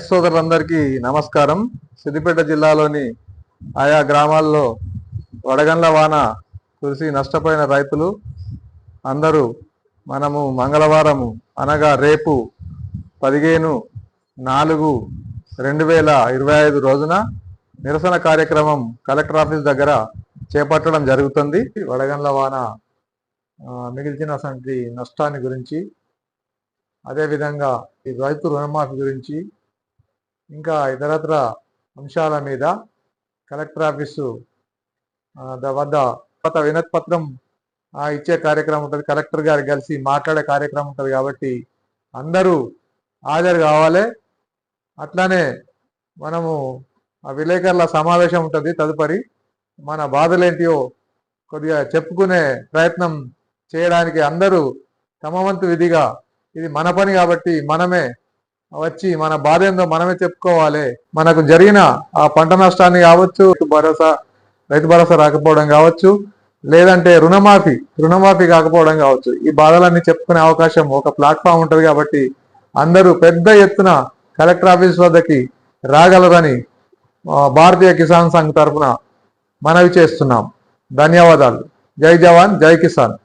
సోదరులందరికీ నమస్కారం. సిద్దిపేట జిల్లాలోని ఆయా గ్రామాల్లో వడగండ్ల వాన కురిసి నష్టపోయిన రైతులు అందరూ మనము మంగళవారము అనగా రేపు 15/4/2025 రోజున నిరసన కార్యక్రమం కలెక్టర్ ఆఫీస్ దగ్గర చేపట్టడం జరుగుతుంది. వడగండ్ల వాన మిగిల్చినటువంటి నష్టాన్ని గురించి, అదేవిధంగా ఈ రైతు రుణమాఫీ గురించి, ఇంకా ఇతరత్ర అంశాల మీద కలెక్టర్ ఆఫీసు వద్ద వినతి పత్రం ఇచ్చే కార్యక్రమం ఉంటుంది. కలెక్టర్ గారు కలిసి మాట్లాడే కార్యక్రమం ఉంటుంది. కాబట్టి అందరూ హాజరు కావాలి. అట్లానే మనము విలేకరుల సమావేశం ఉంటుంది. తదుపరి మన బాధలేంటియో కొద్దిగా చెప్పుకునే ప్రయత్నం చేయడానికి అందరూ తమ వంతు విధిగా, ఇది మన పని కాబట్టి మనమే వచ్చి మన బాధ ఏందో మనమే చెప్పుకోవాలి. మనకు జరిగిన ఆ పంట నష్టాన్ని కావచ్చు, రైతు భరోసా రాకపోవడం కావచ్చు, లేదంటే రుణమాఫీ కాకపోవడం కావచ్చు, ఈ బాధలన్నీ చెప్పుకునే అవకాశం ఒక ప్లాట్ఫామ్ ఉంటుంది. కాబట్టి అందరూ పెద్ద ఎత్తున కలెక్టర్ ఆఫీస్ వద్దకి రాగలరని భారతీయ కిసాన్ సంఘ్ తరఫున మనవి చేస్తున్నాం. ధన్యవాదాలు. జై జవాన్, జై కిసాన్.